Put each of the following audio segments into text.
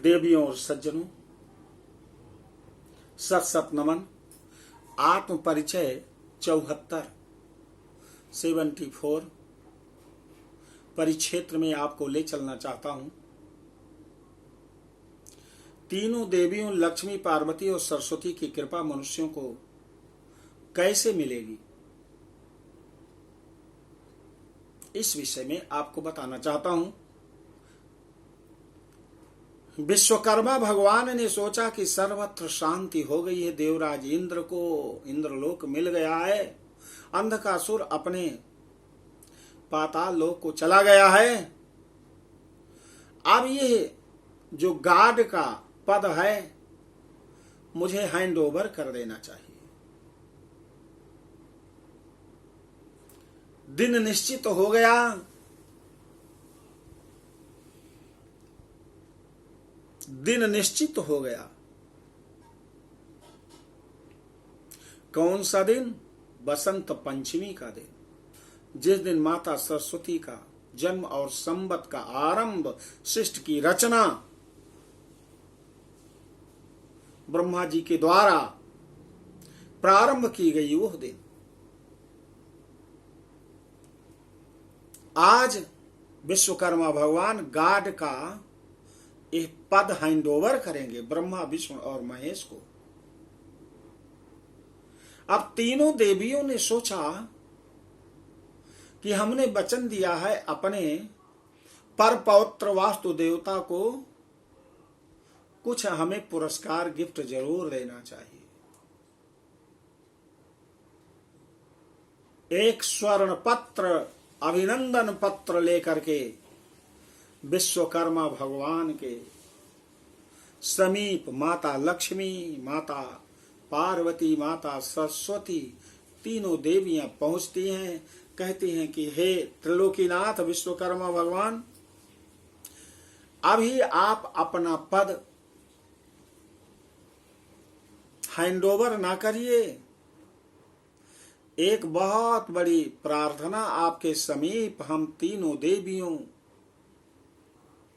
देवियों और सज्जनों, सत सत नमन। आत्म परिचय 74 परिक्षेत्र में आपको ले चलना चाहता हूं। तीनों देवियों लक्ष्मी, पार्वती और सरस्वती की कृपा मनुष्यों को कैसे मिलेगी, इस विषय में आपको बताना चाहता हूं। विश्वकर्मा भगवान ने सोचा कि सर्वत्र शांति हो गई है, देवराज इंद्र को इंद्रलोक मिल गया है, अंधकासुर अपने पाताल लोक को चला गया है। अब ये जो गार्ड का पद है मुझे हैंड ओवर कर देना चाहिए। दिन निश्चित हो गया। दिन निश्चित हो गया। कौन सा दिन? बसंत पंचमी का दिन, जिस दिन माता सरस्वती का जन्म और संवत का आरंभ, सृष्टि की रचना ब्रह्मा जी के द्वारा प्रारंभ की गई, वह दिन। आज विश्वकर्मा भगवान गार्ड का एक पद हैंड ओवर करेंगे ब्रह्मा, विष्णु और महेश को। अब तीनों देवियों ने सोचा कि हमने वचन दिया है अपने पर पौत्र वास्तु देवता को कुछ हमें पुरस्कार गिफ्ट जरूर देना चाहिए। एक स्वर्ण पत्र, अभिनंदन पत्र लेकर के विश्वकर्मा भगवान के समीप माता लक्ष्मी, माता पार्वती, माता सरस्वती तीनों देवियां पहुंचती हैं। कहती हैं कि हे त्रिलोकीनाथ विश्वकर्मा भगवान, अभी आप अपना पद हैंडओवर ना करिए। एक बहुत बड़ी प्रार्थना आपके समीप हम तीनों देवियों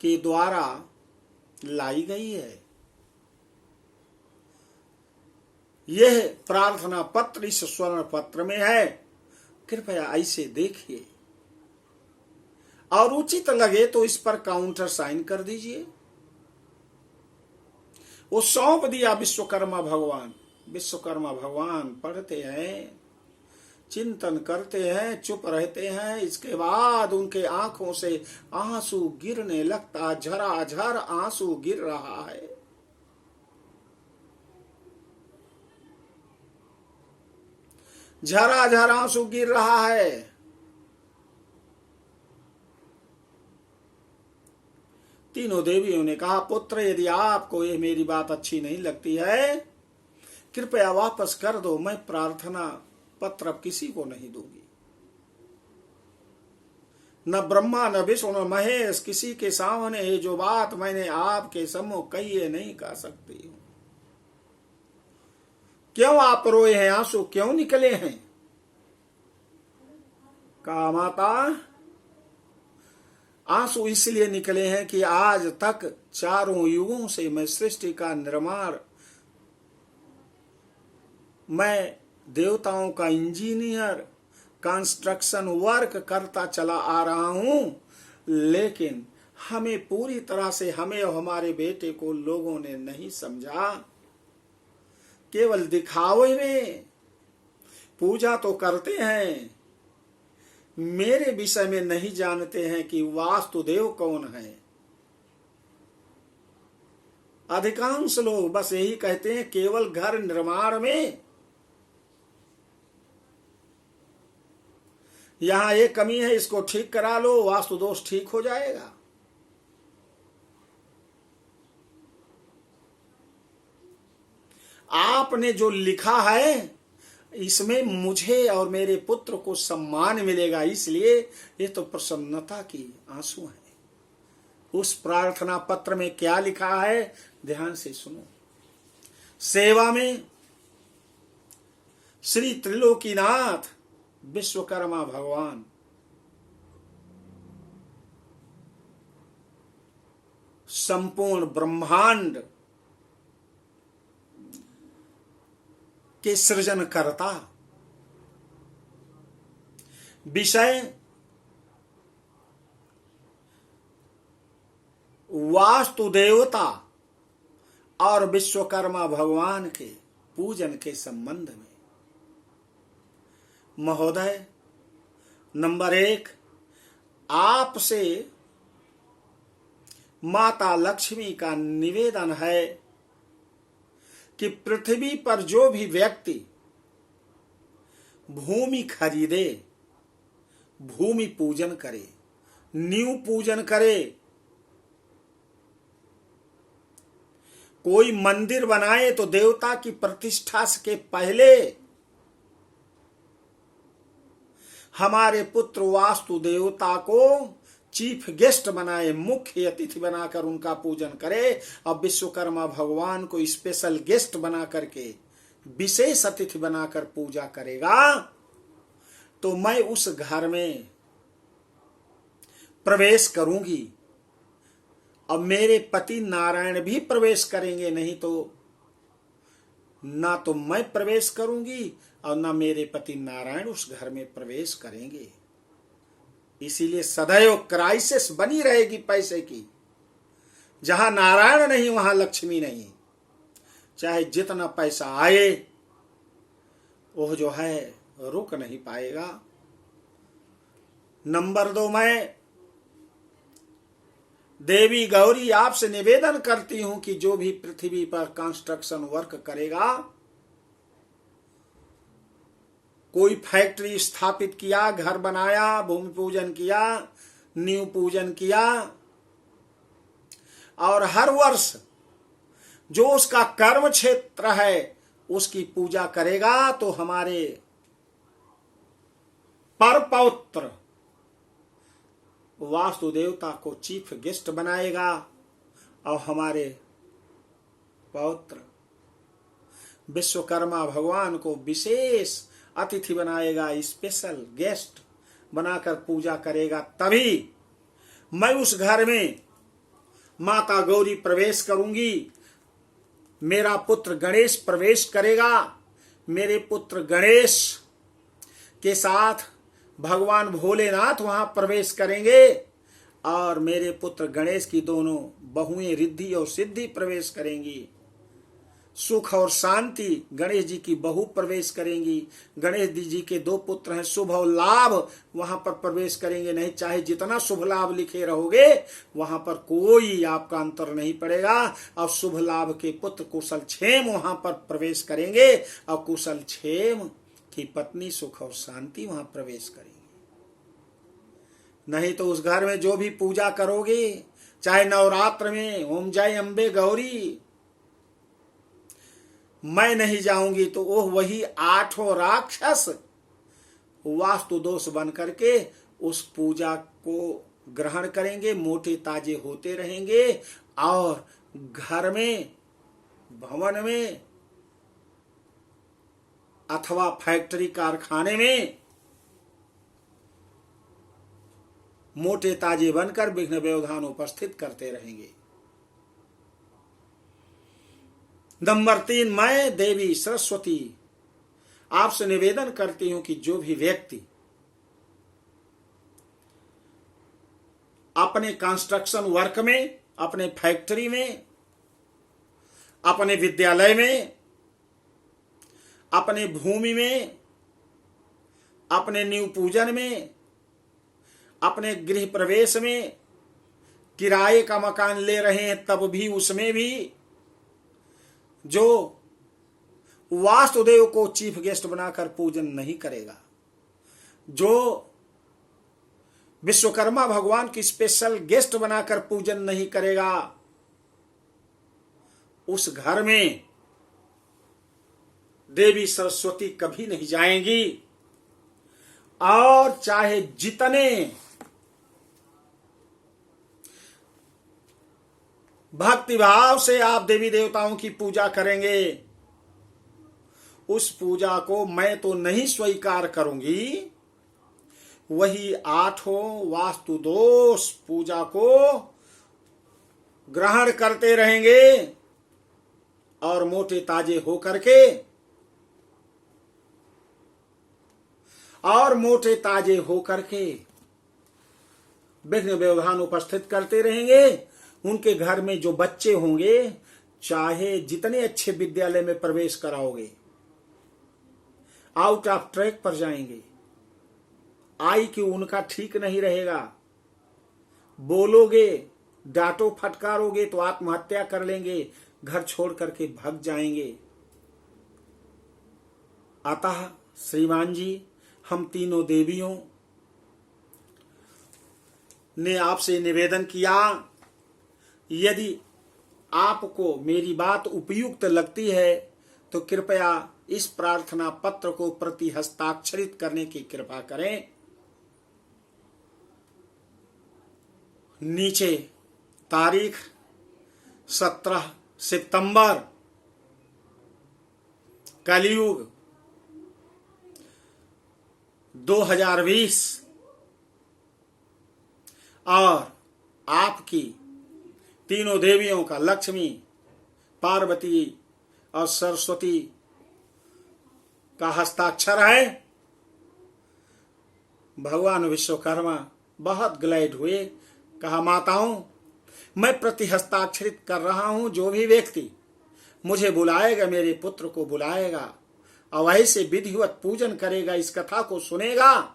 के द्वारा लाई गई है। यह प्रार्थना पत्र इस स्वर्ण पत्र में है, कृपया ऐसे देखिए और उचित लगे तो इस पर काउंटर साइन कर दीजिए। वो सौंप दिया विश्वकर्मा भगवान। विश्वकर्मा भगवान पढ़ते हैं, चिंतन करते हैं, चुप रहते हैं। इसके बाद उनके आंखों से आंसू गिरने लगता, झराझर आंसू गिर रहा है। झराझर आंसू गिर रहा है। तीनों देवियों ने कहा, पुत्र यदि आपको ये मेरी बात अच्छी नहीं लगती है, कृपया वापस कर दो। मैं प्रार्थना पत्र अब किसी को नहीं दूंगी। न ब्रह्मा, न विष्णु, न महेश, किसी के सामने ये जो बात मैंने आपके सम्मुख कही है नहीं कह सकती हूं। क्यों आप रोए हैं? आंसू क्यों निकले हैं? कहा, माता आंसू इसलिए निकले हैं कि आज तक चारों युगों से मैं सृष्टि का निर्माण, मैं देवताओं का इंजीनियर, कंस्ट्रक्शन वर्क करता चला आ रहा हूं, लेकिन हमें पूरी तरह से, हमें और हमारे बेटे को लोगों ने नहीं समझा। केवल दिखावे में पूजा तो करते हैं, मेरे विषय में नहीं जानते हैं कि वास्तुदेव कौन है। अधिकांश लोग बस यही कहते हैं केवल घर निर्माण में यहां एक कमी है, इसको ठीक करा लो, वास्तु दोष ठीक हो जाएगा। आपने जो लिखा है इसमें मुझे और मेरे पुत्र को सम्मान मिलेगा, इसलिए ये तो प्रसन्नता की आंसू हैं। उस प्रार्थना पत्र में क्या लिखा है, ध्यान से सुनो। सेवा में श्री त्रिलोकीनाथ विश्वकर्मा भगवान संपूर्ण ब्रह्मांड के सृजनकर्ता, विषय वास्तु देवता और विश्वकर्मा भगवान के पूजन के संबंध में महोदय, नंबर 1, आपसे माता लक्ष्मी का निवेदन है कि पृथ्वी पर जो भी व्यक्ति भूमि खरीदे, भूमि पूजन करे, नींव पूजन करे, कोई मंदिर बनाए तो देवता की प्रतिष्ठा के पहले हमारे पुत्र वास्तु देवता को चीफ गेस्ट बनाए, मुख्य अतिथि बनाकर उनका पूजन करे, और विश्वकर्मा भगवान को स्पेशल गेस्ट बना करके विशेष अतिथि बनाकर पूजा करेगा, तो मैं उस घर में प्रवेश करूंगी। अब मेरे पति नारायण भी प्रवेश करेंगे, नहीं तो ना तो मैं प्रवेश करूंगी और ना मेरे पति नारायण उस घर में प्रवेश करेंगे। इसीलिए सदैव क्राइसिस बनी रहेगी पैसे की। जहां नारायण नहीं वहां लक्ष्मी नहीं, चाहे जितना पैसा आए वो जो है रुक नहीं पाएगा। नंबर 2, मैं देवी गौरी आपसे निवेदन करती हूं कि जो भी पृथ्वी पर कंस्ट्रक्शन वर्क करेगा, कोई फैक्ट्री स्थापित किया, घर बनाया, भूमि पूजन किया, नींव पूजन किया, और हर वर्ष जो उसका कर्म क्षेत्र है उसकी पूजा करेगा, तो हमारे परपौत्र वास्तु देवता को चीफ गेस्ट बनाएगा और हमारे पौत्र विश्वकर्मा भगवान को विशेष अतिथि बनाएगा, स्पेशल गेस्ट बनाकर पूजा करेगा। तभी मैं उस घर में माता गौरी प्रवेश करूंगी, मेरा पुत्र गणेश प्रवेश करेगा, मेरे पुत्र गणेश के साथ भगवान भोलेनाथ वहां प्रवेश करेंगे, और मेरे पुत्र गणेश की दोनों बहुएं रिद्धि और सिद्धि प्रवेश करेंगी। सुख और शांति गणेश जी की बहू प्रवेश करेंगी, गणेश जी के 2 पुत्र हैं, शुभ और लाभ वहां पर प्रवेश करेंगे। नहीं, चाहे जितना शुभ लाभ लिखे रहोगे वहां पर कोई आपका अंतर नहीं पड़ेगा, और शुभ लाभ के पुत्र कुशल क्षेम वहां पर प्रवेश करेंगे, और कुशल क्षेम की पत्नी सुख और शांति वहां प्रवेश करेंगी। नहीं तो उस घर में जो भी पूजा करोगे, चाहे नवरात्र में ओम जय अम्बे गौरी, मैं नहीं जाऊंगी तो वो वही 8 राक्षस वास्तु दोष बन करके उस पूजा को ग्रहण करेंगे, मोटे ताजे होते रहेंगे, और घर में, भवन में अथवा फैक्ट्री कारखाने में मोटे ताजे बनकर विघ्न व्यवधान उपस्थित करते रहेंगे। नंबर 3, मैं देवी सरस्वती आपसे निवेदन करती हूं कि जो भी व्यक्ति अपने कंस्ट्रक्शन वर्क में, अपने फैक्ट्री में, अपने विद्यालय में, अपने भूमि में, अपने नींव पूजन में, अपने गृह प्रवेश में किराए का मकान ले रहे हैं, तब भी उसमें भी जो वास्तुदेव को चीफ गेस्ट बनाकर पूजन नहीं करेगा, जो विश्वकर्मा भगवान की स्पेशल गेस्ट बनाकर पूजन नहीं करेगा, उस घर में देवी सरस्वती कभी नहीं जाएंगी। और चाहे जितने भक्ति भाव से आप देवी देवताओं की पूजा करेंगे, उस पूजा को मैं तो नहीं स्वीकार करूंगी, वही 8 वास्तु दोष पूजा को ग्रहण करते रहेंगे और मोटे ताजे होकर के विघ्न व्यवधान उपस्थित करते रहेंगे। उनके घर में जो बच्चे होंगे, चाहे जितने अच्छे विद्यालय में प्रवेश कराओगे, आउट ऑफ ट्रैक पर जाएंगे। IQ उनका ठीक नहीं रहेगा। बोलोगे, डांटो, फटकारोगे तो आत्महत्या कर लेंगे, घर छोड़ करके भाग जाएंगे। अतः श्रीमान जी, हम तीनों देवियों ने आपसे निवेदन किया, यदि आपको मेरी बात उपयुक्त लगती है तो कृपया इस प्रार्थना पत्र को प्रति हस्ताक्षरित करने की कृपा करें। नीचे तारीख 17 सितंबर, कलयुग 2020 और आपकी तीनों देवियों का, लक्ष्मी, पार्वती और सरस्वती का हस्ताक्षर है। भगवान विश्वकर्मा बहुत ग्लैड हुए। कहा, माताओं, मैं प्रति हस्ताक्षरित कर रहा हूं। जो भी व्यक्ति मुझे बुलाएगा, मेरे पुत्र को बुलाएगा और ऐसे विधिवत पूजन करेगा, इस कथा को सुनेगा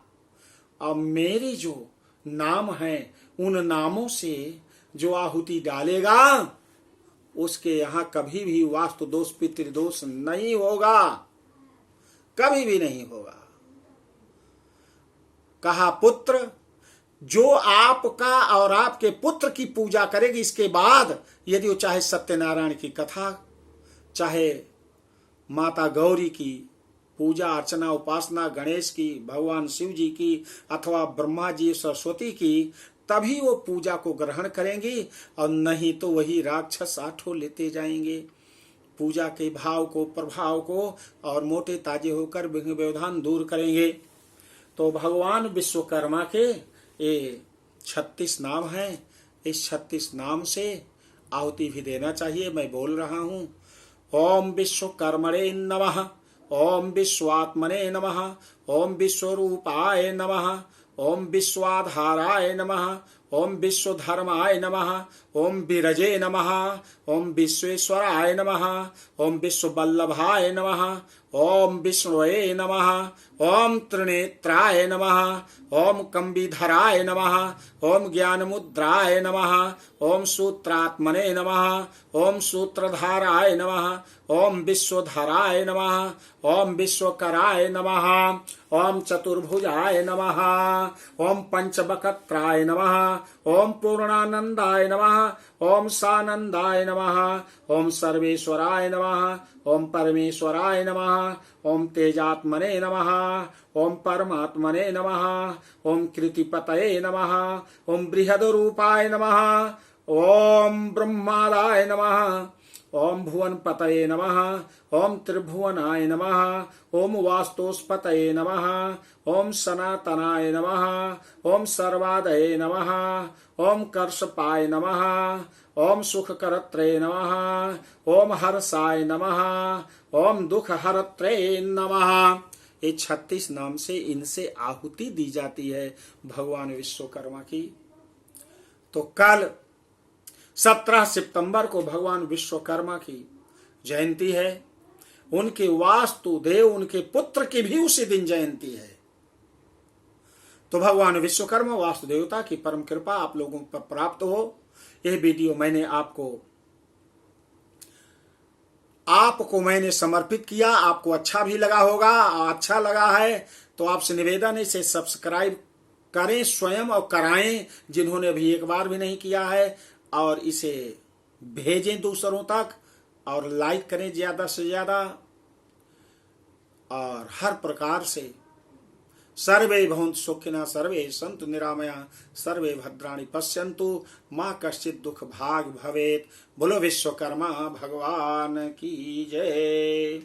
और मेरी जो नाम है उन नामों से जो आहुति डालेगा, उसके यहां कभी भी वास्तु दोष, पितृदोष नहीं होगा, कभी भी नहीं होगा। कहा, पुत्र जो आपका और आपके पुत्र की पूजा करेगी, इसके बाद यदि वो चाहे सत्यनारायण की कथा, चाहे माता गौरी की पूजा अर्चना उपासना, गणेश की, भगवान शिव जी की, अथवा ब्रह्मा जी सरस्वती की, तभी वो पूजा को ग्रहण करेंगी और नहीं तो वही राक्षस आठों लेते जाएंगे पूजा के भाव को, प्रभाव को, और मोटे ताजे होकर विघ्न व्यवधान दूर करेंगे। तो भगवान विश्वकर्मा के ये 36 नाम हैं। इस 36 नाम से आहुति भी देना चाहिए। मैं बोल रहा हूँ, ओम विश्वकर्मणे नमः, ओम विश्वात्मने नमः, ओम विश्वरूपाय नमः, ओम विश्वाधाराय नमः, ओम विश्वधर्माय नमः, ओम विरजे नमः, ओम विश्वेश्वराय नमः, ओम विश्ववल्लभाय नमः, ओम विष्णुवे नमः, ओम त्रिनेत्राय नमः, ओम कंबीधराय नमः, ओम ज्ञानमुद्राय नमः, ओम सूत्रात्मने नमः, ओम सूत्रधाराय नमः, ओम विश्वधराय नमः, ओम विश्वकराय नमः, ओम चतुर्भुजाय नमः, ओम पंचवक्त्राय नमः, ओम पूर्णानंदाय नमः, ओम सानंदाय नमः, ओम सर्वेश्वराय नमः, ओम परमेश्वराय नमः, ओम तेजात्मने नमः, ओम परमात्मने नमः, ओम कृतिपतये नमः, ओम बृहद्रूपाय नमः, ओम ब्रह्मादाय नमः, ओम भुवन पतये नमः, ओम त्रिभुवनाय नमः, ओम वास्तुस्पतये नमः, ओम सनातनाय नमः, ओम सर्वादये नमः, ओम कर्षपाय नमः, ओम सुखकरत्रे नमः, ओम हर्षाय नमः, ओम दुखहरत्रे नमः। ये 36 नाम से इनसे आहुति दी जाती है भगवान विश्वकर्मा की। तो कल 17 सितंबर को भगवान विश्वकर्मा की जयंती है। उनके वास्तुदेव, उनके पुत्र की भी उसी दिन जयंती है। तो भगवान विश्वकर्मा वास्तुदेवता की परम कृपा आप लोगों पर प्राप्त हो। यह वीडियो मैंने आपको मैंने समर्पित किया। आपको अच्छा भी लगा होगा। अच्छा लगा है तो आपसे निवेदन है, इसे सब्सक्राइब करें स्वयं और कराएं जिन्होंने अभी एक बार भी नहीं किया है, और इसे भेजें दूसरों तक, और लाइक करें ज्यादा से ज्यादा। और हर प्रकार से सर्वे भवन्तु सुखिनः, सर्वे सन्तु निरामया, सर्वे भद्राणि पश्यन्तु, मां कश्चित् दुख भाग भवेत्। बोलो विश्वकर्मा भगवान की जय।